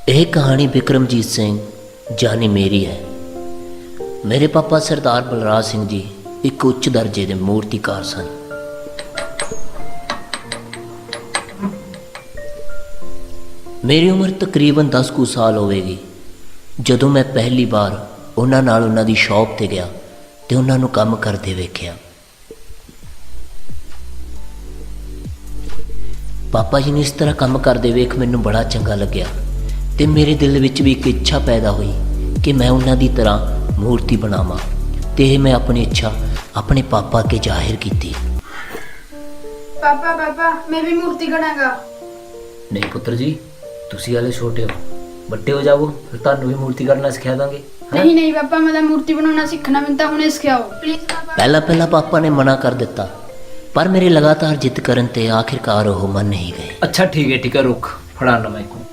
यह कहानी बिक्रमजीत सिंह जानी मेरी है। मेरे पापा सरदार बलराज सिंह जी एक उच्च दर्जे के मूर्तिकार सन। मेरी उम्र तकरीबन 10 कुछ साल होवेगी जदों मैं पहली बार उन्हां दी शॉप ते गया ते उन्हां नूं काम करदे वेखिया। पापा जी ने इस तरह काम करदे वेख मैनूं बड़ा चंगा लग्या ते मेरे दिल विच भी एक इच्छा पैदा हुई कि मैं उन्हां दी तरह मूर्ति बनावां ते मैं अपनी इच्छा अपने पापा के जाहिर की। पापा पापा मैं भी मूर्ति बनाऊंगा। नहीं पुत्र जी, तुसी हाले छोटे हो, बड़े हो जाओ फिर तुहानूं भी मूर्ति करना सिखा दांगे। नहीं नहीं पापा मैं मूर्ति बनाना सीखना, मैं तो हुणे सिखाओ प्लीज पापा। पहला पापा ने मना कर दिता पर मेरे लगातार जिद करन ते आखिरकार वो मन नहीं गए। अच्छा ठीक है रुक फड़ाना मैं को।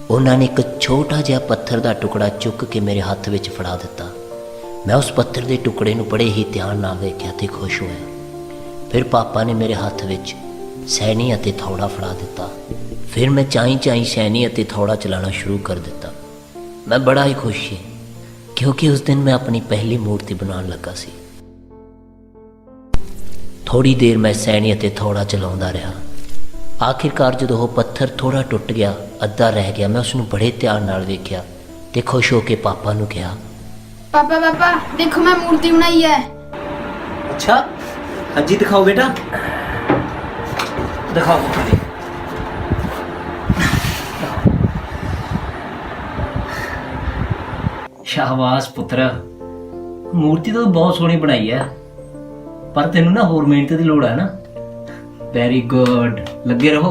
उन्होंने एक छोटा जिहा पत्थर का टुकड़ा चुक के मेरे हाथ में फड़ा दिता। मैं उस पत्थर के टुकड़े नूं बड़े ही ध्यान नाल वेख्या ते खुश होया। फिर पापा ने मेरे हाथ में सैनी अते थौड़ा फड़ा दिता। फिर मैं चाई सैनी अते थौड़ा चलाना शुरू कर दिता। मैं बड़ा ही खुश ਸੀ क्योंकि उस दिन मैं अपनी पहली मूर्ति बनाने लगा सी। थोड़ी देर मैं सैनी अते थौड़ा चलाउंदा रहा। आखिरकार जो वो पत्थर थोड़ा टुट गया, अद्धा रह गया, मैं उसनूं बड़े ध्यान नाल वेख्या ते खुश होके पापा नूं कहा, पापा पापा देखो मैं मूर्ति बनाई है। अच्छा हाँ जी दिखाओ बेटा, दिखाओ मुझे। शाबाश पुत्र, मूर्ति तो बहुत सोहनी बनाई है पर तेनू ना होर मेहनत की लोड़ है ना। वेरी गुड, लगे रहो,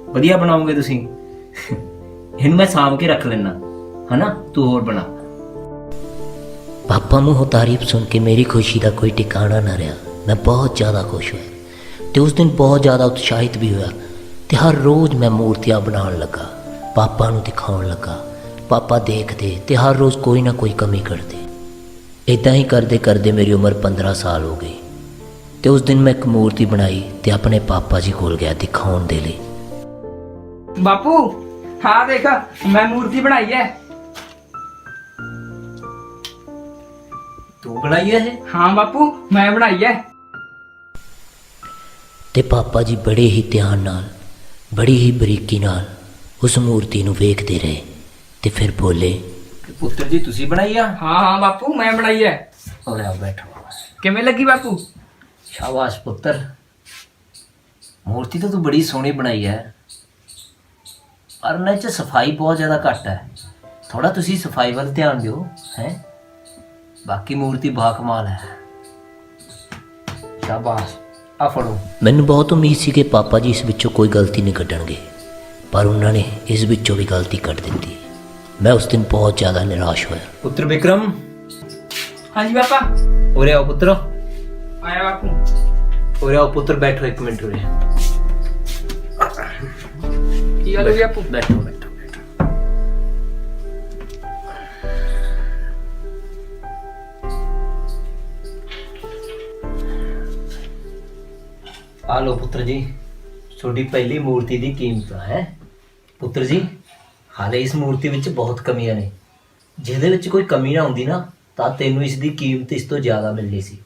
वधिया बनाओगे तुसी। इन्हूं मैं साम के रख लेना है ना, तू होर बना। पापा मूँहों तारीफ सुन के मेरी खुशी का कोई ठिकाना ना रहा। मैं बहुत ज़्यादा खुश हुआ तो उस दिन बहुत ज़्यादा उत्साहित भी हुआ तो हर रोज़ मैं मूर्तियाँ बनाने लगा, पापा नूं दिखाउण लगा। पापा देखते तो हर रोज़ कोई ना कोई कमी करते। इदां ही करते करते मेरी उम्र 15 साल हो गई तो उस दिन मैं एक मूर्ति बनाई तो अपने पापा जी कोल गया दिखाउण दे लई। बापू हाँ देख मैं मूर्ति बनाई है। तू बनाई है? हाँ बापू मैं बनाई है। ते पापा जी बड़े ही ध्यान नाल, बड़ी ही बरीकी नाल उस मूर्ति नूं वेखदे रहे ते फिर बोले, पुत्र जी तुसी बनाई है? हाँ बापू मैं बनाई है। और आओ बैठो। किवें लगी बापू? शाबाश पुत्र, मूर्ति तो तू बड़ी सोहनी बनाई है पर ना च सफाई बहुत ज़्यादा घट है। थोड़ा तुसी सफाई वाल ध्यान दियो है। बाकी मूर्ति बाकमाल है। शाबाश, आ फड़ो। मैनूं बहुत उम्मीद सी कि पापा जी इस विचों कोई गलती नहीं कड्डणगे पर उन्होंने इस विचों भी गलती कड्ड दित्ती। मैं उस दिन बहुत ज़्यादा निराश होया। पुत्र विक्रम। हाँ जी पापा। उरे आओ पुत्र। आया बापू। उरे आओ पुत्र, बैठो एक मिनट। उरे की गल हुई बापू? बैठो बैठो बैठो। आ लो पुत्र जी, छोटी पहली मूर्ति की कीमत है। पुत्र जी हाले इस मूर्ति विच बहुत कमियां ने। जिहदे विच कोई कमी ना हुंदी ना तां तैनूं इस दी कीमत इस तो ज़्यादा मिलनी सी।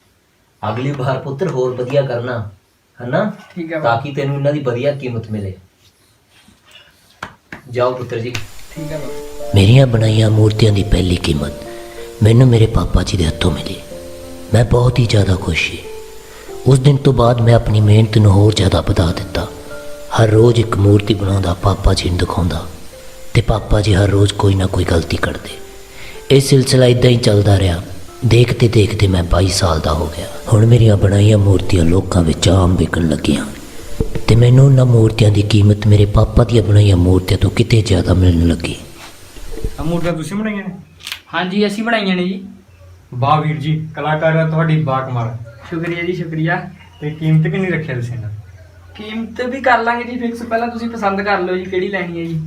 अगली बार पुत्र होर वधिया करना है ना, ठीक है ताकि तैनूं इन्हां दी वधिया कीमत मिले। जाओ पुत्र जी। ठीक है बापू। मेरियां बनाईयां मूर्तियां की पहली कीमत मैनूं मेरे पापा जी के हत्थों मिली। मैं बहुत ही ज़्यादा खुश सी। उस दिन तो बाद मैं अपनी मेहनत नूं होर ज़्यादा वधा दिता। हर रोज़ एक मूर्ति बनाउंदा पापा जी नूं दिखाउंदा ते पापा जी हर रोज़ कोई ना कोई गलती करते। ये सिलसिला इदां ही चलता रहा। देखते देखते मैं 22 साल का हो गया। हुण मेरियां बनाईयां मूर्तियां लोकां विच आम विकण लगियां ते मैनूं उन्हां मूर्तियां की कीमत मेरे पापा दी बनाईयां मूर्तियां तो किते ज़्यादा मिलण लगी। ਆ ਮੂਰਤੀਆਂ ਤੁਸੀਂ ਬਣਾਈਆਂ ਨੇ? हाँ जी ਅਸੀਂ ਬਣਾਈਆਂ ਨੇ ਜੀ। ਵਾਹ ਵੀਰ ਜੀ, ਕਲਾਕਾਰ ਤੁਹਾਡੀ ਬਾਕਮਾਲ। ਸ਼ੁਕਰੀਆ ਜੀ ਸ਼ੁਕਰੀਆ। ਤੇ ਕੀਮਤ ਕਿੰਨੀ ਰੱਖਿਆ ਤੁਸੀਂ ਇਹਨਾਂ? ਕੀਮਤ ਵੀ ਕਰ ਲਾਂਗੇ ਜੀ ਫਿਕਸ, ਪਹਿਲਾਂ ਤੁਸੀਂ ਪਸੰਦ ਕਰ ਲਓ ਜੀ ਕਿਹੜੀ ਲੈਣੀ ਹੈ ਜੀ।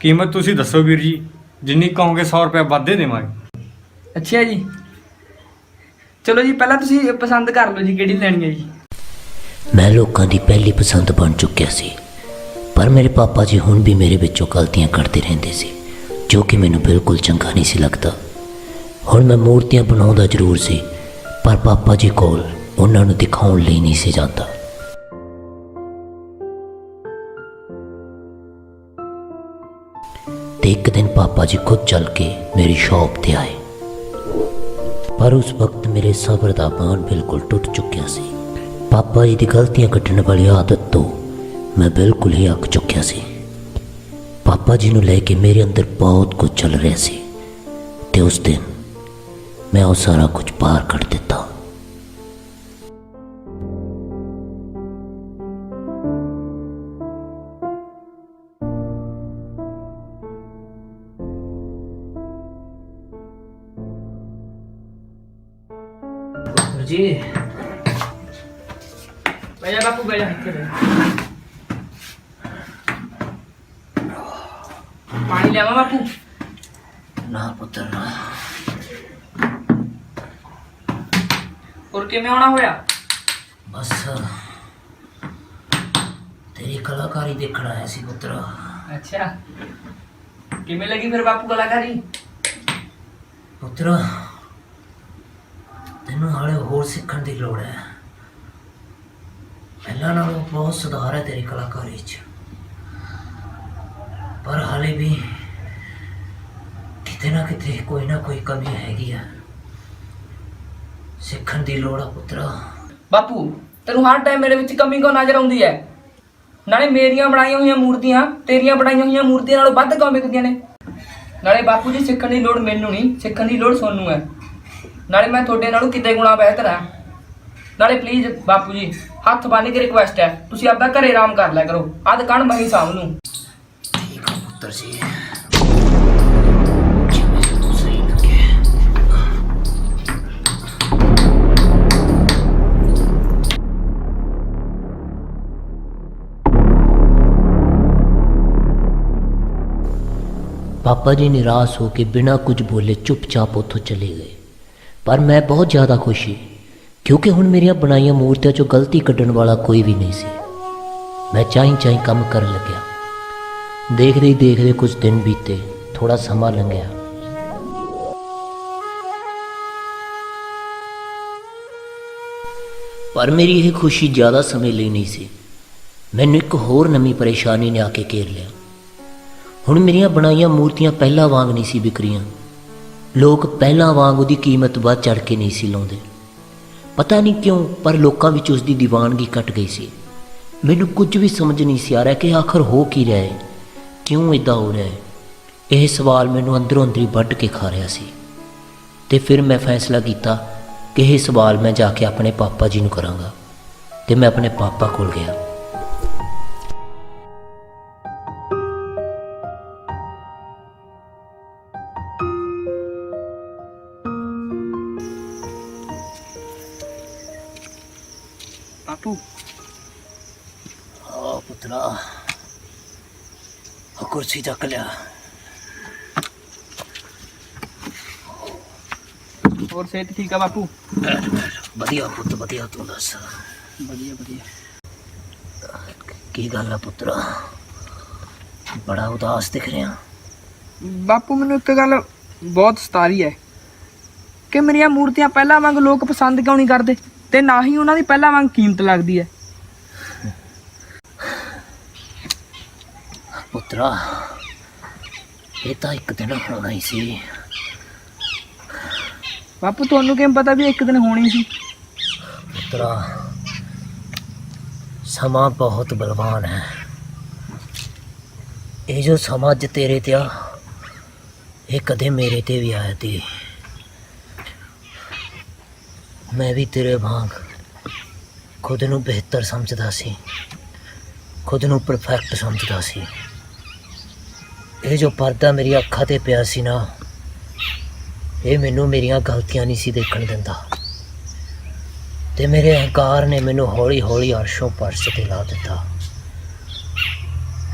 ਕੀਮਤ ਤੁਸੀਂ ਦੱਸੋ ਵੀਰ ਜੀ, ਜਿੰਨੀ ਕਹੋਗੇ 100 ਰੁਪਏ ਵੱਧ ਦੇ ਦੇਵਾਂਗੇ। ਅੱਛਾ ਜੀ ਚਲੋ ਜੀ, ਪਹਿਲਾਂ ਤੁਸੀਂ ਪਸੰਦ ਕਰ ਲਓ ਜੀ ਕਿਹੜੀ ਲੈਣੀ ਹੈ ਜੀ। मैं लोगों की पहली पसंद बन चुकिया सी ਪਰ ਮੇਰੇ ਪਾਪਾ ਜੀ ਹੁਣ ਵੀ ਮੇਰੇ ਵਿੱਚੋਂ ਗਲਤੀਆਂ ਕਰਦੇ ਰਹਿੰਦੇ ਸੀ, ਜੋ ਕਿ ਮੈਨੂੰ ਬਿਲਕੁਲ ਚੰਗਾ ਨਹੀਂ ਸੀ ਲੱਗਦਾ। ਹੁਣ ਮੈਂ ਮੂਰਤੀਆਂ ਬਣਾਉਂਦਾ ਜ਼ਰੂਰ ਸੀ, ਪਰ ਪਾਪਾ ਜੀ ਕੋਲ ਉਹਨਾਂ ਨੂੰ ਦਿਖਾਉਣ ਲਈ ਨਹੀਂ ਸੀ ਜਾਂਦਾ। ਤੇ ਇੱਕ ਦਿਨ ਪਾਪਾ ਜੀ ਖੁਦ ਚੱਲ ਕੇ ਮੇਰੀ ਸ਼ੌਪ ਤੇ ਆਏ, ਪਰ ਉਸ ਵਕਤ ਮੇਰੇ ਸਬਰ ਦਾ ਬਾਂਧ ਬਿਲਕੁਲ ਟੁੱਟ ਚੁੱਕਿਆ ਸੀ। ਪਾਪਾ ਜੀ ਦੀ ਗਲਤੀਆਂ ਕੱਢਣ ਵਾਲੀ ਆਦਤ ਤੋਂ ਮੈਂ ਬਿਲਕੁਲ ਹੀ ਅੱਕ ਚੁੱਕਿਆ ਸੀ। ਪਾਪਾ ਜੀ ਨੂੰ ਲੈ ਕੇ ਮੇਰੇ ਅੰਦਰ ਬਹੁਤ ਕੁਝ ਚੱਲ ਰਿਹਾ ਸੀ, ਤੇ ਉਸ ਦਿਨ ਮੈਂ ਉਹ ਸਾਰਾ ਕੁਝ ਪਾਰ ਕੱਢ ਦਿੱਤਾ। ਪੁੱਤਰ ਜੀ ਬਹਿ ਜਾ ਬਾਪੂ, ਬਹਿ ਜਾ ਇੱਥੇ ਬਹਿ ਜਾ। ਪਾਣੀ ਲਿਆਵਾਂ ਬਾਪੂ? ਨਾ ਪੁੱਤਰ ਨਾ, ਹੋਰ ਕਿਵੇਂ ਆਉਣਾ ਹੋਇਆ? ਬਸ ਤੇਰੀ ਕਲਾਕਾਰੀ ਦੇਖਣ ਆਇਆ ਸੀ ਪੁੱਤਰ। ਅੱਛਾ, ਕਿਵੇਂ ਲੱਗੀ ਫਿਰ ਬਾਪੂ ਕਲਾਕਾਰੀ? ਪੁੱਤਰ ਤੈਨੂੰ ਹਾਲੇ ਹੋਰ ਸਿੱਖਣ ਦੀ ਲੋੜ ਹੈ। ਪਹਿਲਾਂ ਨਾਲੋਂ ਬਹੁਤ ਸੁਧਾਰ ਹੈ ਤੇਰੀ ਕਲਾਕਾਰੀ 'ਚ, ਪਰ ਹਾਲੇ ਵੀ ਕਿਤੇ ਨਾ ਕਿਤੇ ਕੋਈ ਨਾ ਕੋਈ ਕਮੀ ਹੈਗੀ ਆ। ਸਿੱਖਣ ਦੀ ਲੋੜ ਆ ਪੁੱਤਰ। ਬਾਪੂ ਤੈਨੂੰ ਹਰ ਟਾਈਮ ਮੇਰੇ ਵਿੱਚ ਕਮੀ ਕਿਉਂ ਨਜ਼ਰ ਆਉਂਦੀ ਹੈ? ਨਾਲੇ ਮੇਰੀਆਂ ਬਣਾਈਆਂ ਹੋਈਆਂ ਮੂਰਤੀਆਂ ਤੇਰੀਆਂ ਬਣਾਈਆਂ ਹੋਈਆਂ ਮੂਰਤੀਆਂ ਨਾਲੋਂ ਵੱਧ ਕਿਉਂ ਵਿਕਦੀਆਂ ਨੇ? ਨਾਲੇ ਬਾਪੂ ਜੀ ਸਿੱਖਣ ਦੀ ਲੋੜ ਮੈਨੂੰ ਨਹੀਂ, ਸਿੱਖਣ ਦੀ ਲੋੜ ਤੁਹਾਨੂੰ ਹੈ। ਨਾਲੇ ਮੈਂ ਤੁਹਾਡੇ ਨਾਲੋਂ ਕਿਤੇ ਗੁਣਾ ਬਿਹਤਰ ਹਾਂ। ਨਾਲੇ ਪਲੀਜ਼ ਬਾਪੂ ਜੀ ਹੱਥ ਬੰਨ੍ਹ ਕੇ ਰਿਕੁਐਸਟ ਹੈ, ਤੁਸੀਂ ਆਪਦਾ ਘਰੇ ਆਰਾਮ ਕਰ ਲਿਆ ਕਰੋ। ਆਹ ਦੁਕਾਨ ਮੈਂ ਹੀ ਸਾਂਭ ਲੂੰ। ਠੀਕ ਆ ਪੁੱਤਰ ਜੀ, ਜਿਵੇਂ ਤੈਨੂੰ ਸਹੀ ਲੱਗੇ। ਪਾਪਾ ਜੀ ਨਿਰਾਸ਼ ਹੋ ਕੇ ਬਿਨਾਂ ਕੁਝ ਬੋਲੇ ਚੁੱਪਚਾਪ ਉੱਥੋਂ ਚਲੇ ਗਏ, ਪਰ ਮੈਂ ਬਹੁਤ ਜ਼ਿਆਦਾ ਖੁਸ਼ ਸੀ, ਕਿਉਂਕਿ ਹੁਣ ਮੇਰੀਆਂ ਬਣਾਈਆਂ ਮੂਰਤੀਆਂ 'ਚੋਂ ਗਲਤੀ ਕੱਢਣ ਵਾਲਾ ਕੋਈ ਵੀ ਨਹੀਂ ਸੀ। ਮੈਂ ਚਾਈਂ ਕੰਮ ਕਰਨ ਲੱਗਿਆ। ਦੇਖਦੇ ਹੀ ਦੇਖਦੇ ਕੁਝ ਦਿਨ ਬੀਤੇ, ਥੋੜਾ ਸਮਾਂ ਲੰਘਿਆ। ਪਰ ਮੇਰੀ ਇਹ ਖੁਸ਼ੀ ਜ਼ਿਆਦਾ ਸਮੇਂ ਲਈ ਨਹੀਂ ਸੀ। ਮੈਨੂੰ ਇੱਕ ਹੋਰ ਨਵੀਂ ਪਰੇਸ਼ਾਨੀ ਨੇ ਆ ਕੇ ਘੇਰ ਲਿਆ। ਹੁਣ ਮੇਰੀਆਂ ਬਣਾਈਆਂ ਮੂਰਤੀਆਂ ਪਹਿਲਾਂ ਵਾਂਗ ਨਹੀਂ ਸੀ ਵਿਕ ਰਹੀਆਂ। ਲੋਕ ਪਹਿਲਾਂ ਵਾਂਗ ਉਹਦੀ ਕੀਮਤ ਵੱਧ ਚੜ੍ਹ ਕੇ ਨਹੀਂ ਸੀ ਲਾਉਂਦੇ। ਪਤਾ ਨਹੀਂ ਕਿਉਂ, ਪਰ ਲੋਕਾਂ ਵਿੱਚ ਉਸ ਦੀ ਦੀਵਾਨਗੀ ਘਟ ਗਈ ਸੀ। ਮੈਨੂੰ ਕੁਝ ਵੀ ਸਮਝ ਨਹੀਂ ਸੀ ਆ ਰਿਹਾ ਕਿ ਆਖਰ ਹੋ ਕੀ ਰਿਹਾ ਹੈ, ਕਿਉਂ ਇੱਦਾਂ ਹੋ ਰਿਹਾ ਹੈ। ਇਹ ਸਵਾਲ ਮੈਨੂੰ ਅੰਦਰੋਂ ਅੰਦਰੀ ਵੱਢ ਕੇ ਖਾ ਰਿਹਾ ਸੀ, ਤੇ ਫਿਰ ਮੈਂ ਫੈਸਲਾ ਕੀਤਾ ਕਿ ਇਹ ਸਵਾਲ ਮੈਂ ਜਾ ਕੇ ਆਪਣੇ ਪਾਪਾ ਜੀ ਨੂੰ ਕਰਾਂਗਾ। ਤੇ ਮੈਂ ਆਪਣੇ ਪਾਪਾ ਕੋਲ ਗਿਆ। ਬਾਪੂ ਆ ਪੁੱਤਰਾ, ਆ ਕੁਰਸੀ ਚੱਕ ਲਿਆ। ਹੋਰ ਸਿਹਤ ਠੀਕ ਆ ਬਾਪੂ? ਵਧੀਆ ਪੁੱਤ ਵਧੀਆ, ਤੂੰ ਦੱਸ। ਵਧੀਆ ਵਧੀਆ। ਕੀ ਗੱਲ ਆ ਪੁੱਤਰਾ, ਬੜਾ ਉਦਾਸ ਦਿਖ ਰਿਹਾ। ਬਾਪੂ ਮੈਨੂੰ ਇੱਕ ਗੱਲ ਬਹੁਤ ਸਤਾ ਰਹੀ ਹੈ ਕਿ ਮੇਰੀਆਂ ਮੂਰਤੀਆਂ ਪਹਿਲਾਂ ਵਾਂਗ ਲੋਕ ਪਸੰਦ ਕਿਉਂ ਨਹੀਂ ਕਰਦੇ, ਤੇ ਨਾ ਹੀ ਉਹਨਾਂ ਦੀ ਪਹਿਲਾਂ ਵਾਂਗ ਕੀਮਤ ਲੱਗਦੀ ਹੈ। ਪੁੱਤਰਾ ਇਹ ਤਾਂ ਇੱਕ ਦਿਨ ਹੋਣਾ ਹੀ ਸੀ। ਬਾਪੂ ਤੁਹਾਨੂੰ ਕਿਵੇਂ ਪਤਾ ਵੀ ਇੱਕ ਦਿਨ ਹੋਣੀ ਸੀ? ਪੁੱਤਰਾ ਸਮਾਂ ਬਹੁਤ ਬਲਵਾਨ ਹੈ। ਇਹ ਜੋ ਸਮਾਂ ਅੱਜ ਤੇਰੇ ਤੇ ਆ, ਇਹ ਕਦੇ ਮੇਰੇ ਤੇ ਵੀ ਆਇਆ ਸੀ। ਮੈਂ ਵੀ ਤੇਰੇ ਵਾਂਗ ਖੁਦ ਨੂੰ ਬਿਹਤਰ ਸਮਝਦਾ ਸੀ, ਖੁਦ ਨੂੰ ਪਰਫੈਕਟ ਸਮਝਦਾ ਸੀ। ਇਹ ਜੋ ਪਰਦਾ ਮੇਰੀ ਅੱਖਾਂ ਤੇ ਪਿਆ ਸੀ ਨਾ, ਇਹ ਮੈਨੂੰ ਮੇਰੀਆਂ ਗਲਤੀਆਂ ਨਹੀਂ ਸੀ ਦੇਖਣ ਦਿੰਦਾ, ਤੇ ਮੇਰੇ ਅਹੰਕਾਰ ਨੇ ਮੈਨੂੰ ਹੌਲੀ ਹੌਲੀ ਅਰਸ਼ੋਂ ਫਰਸ਼ ਤੇ ਲਾ ਦਿੱਤਾ।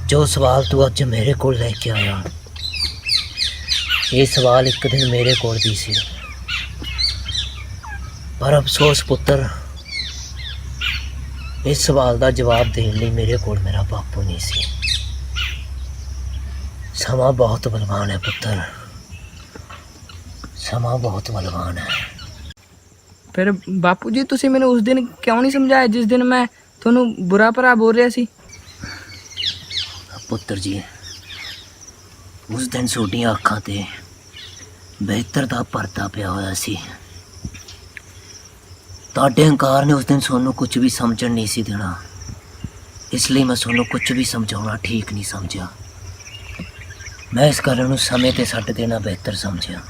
ਜੋ ਸਵਾਲ ਤੂੰ ਅੱਜ ਮੇਰੇ ਕੋਲ ਲੈ ਕੇ ਆਇਆ, ਇਹ ਸਵਾਲ ਇੱਕ ਦਿਨ ਮੇਰੇ ਕੋਲ ਵੀ ਸੀ। ਪਰ ਅਫਸੋਸ ਪੁੱਤਰ, ਇਸ ਸਵਾਲ ਦਾ ਜਵਾਬ ਦੇਣ ਲਈ ਮੇਰੇ ਕੋਲ ਮੇਰਾ ਬਾਪੂ ਨਹੀਂ ਸੀ। ਸਮਾਂ ਬਹੁਤ ਬਲਵਾਨ ਹੈ ਪੁੱਤਰ, ਸਮਾਂ ਬਹੁਤ ਬਲਵਾਨ ਹੈ। ਫਿਰ ਬਾਪੂ ਜੀ ਤੁਸੀਂ ਮੈਨੂੰ ਉਸ ਦਿਨ ਕਿਉਂ ਨਹੀਂ ਸਮਝਾਇਆ ਜਿਸ ਦਿਨ ਮੈਂ ਤੁਹਾਨੂੰ ਬੁਰਾ ਭਰਾ ਬੋਲ ਰਿਹਾ ਸੀ? ਪੁੱਤਰ ਜੀ, ਉਸ ਦਿਨ ਤੁਹਾਡੀਆਂ ਅੱਖਾਂ ਤੇ ਬਿਹਤਰ ਦਾ ਪਰਦਾ ਪਿਆ ਹੋਇਆ ਸੀ। ਤੁਹਾਡੇ ਹੰਕਾਰ ਨੇ ਉਸ ਦਿਨ ਤੁਹਾਨੂੰ ਕੁਝ ਵੀ ਸਮਝਣ ਨਹੀਂ ਸੀ ਦੇਣਾ, ਇਸ ਲਈ ਮੈਂ ਤੁਹਾਨੂੰ ਕੁਝ ਵੀ ਸਮਝਾਉਣਾ ਠੀਕ ਨਹੀਂ ਸਮਝਿਆ। ਮੈਂ ਇਸ ਗੱਲ ਨੂੰ ਸਮੇਂ ਤੇ ਛੱਡ ਦੇਣਾ ਬਿਹਤਰ ਸਮਝਿਆ।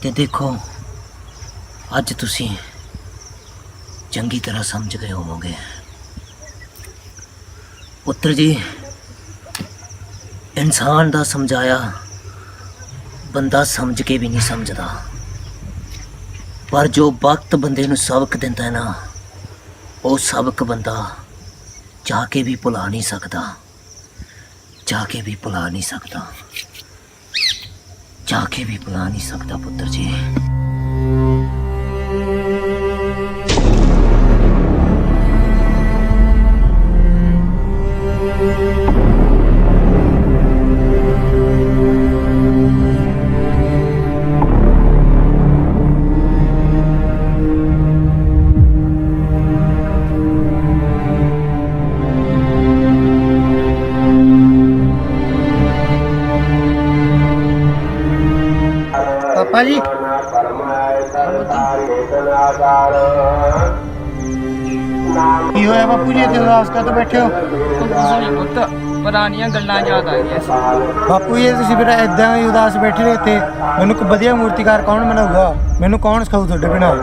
ਤੇ ਦੇਖੋ, ਅੱਜ ਤੁਸੀਂ ਚੰਗੀ ਤਰ੍ਹਾਂ ਸਮਝ ਗਏ ਹੋਵੋਗੇ। ਪੁੱਤਰ ਜੀ, ਇਨਸਾਨ ਦਾ ਸਮਝਾਇਆ ਬੰਦਾ ਸਮਝ ਕੇ ਵੀ ਨਹੀਂ ਸਮਝਦਾ, ਪਰ ਜੋ ਵਕਤ ਬੰਦੇ ਨੂੰ ਸਬਕ ਦਿੰਦਾ ਹੈ ਨਾ, ਉਹ ਸਬਕ ਬੰਦਾ ਚਾਹ ਕੇ ਵੀ ਭੁਲਾ ਨਹੀਂ ਸਕਦਾ, ਚਾਹ ਕੇ ਵੀ ਭੁਲਾ ਨਹੀਂ ਸਕਦਾ, ਚਾਹ ਕੇ ਵੀ ਭੁਲਾ ਨਹੀਂ ਸਕਦਾ ਪੁੱਤਰ ਜੀ। ਪਾਪਾ ਜੀ, ਕੀ ਹੋਇਆ ਬਾਪੂ ਜੀ, ਇੱਥੇ ਉਦਾਸ ਕਾਹਤੋਂ ਬੈਠੇ ਹੋ? ਪੁੱਤ ਪੁਰਾਣੀਆਂ ਗੱਲਾਂ ਯਾਦ ਆ ਗਈਆਂ ਸੀ। ਬਾਪੂ ਜੀ, ਤੁਸੀਂ ਫਿਰ ਇਦਾਂ ਹੀ ਉਦਾਸ ਬੈਠੇ ਰਹੇ ਇੱਥੇ, ਮੈਨੂੰ ਕੋਈ ਵਧੀਆ ਮੂਰਤੀਕਾਰ ਕੌਣ ਬਣਾਊਗਾ? ਮੈਨੂੰ ਕੌਣ ਸਿਖਾਊ ਤੁਹਾਡੇ ਬਿਨਾਂ?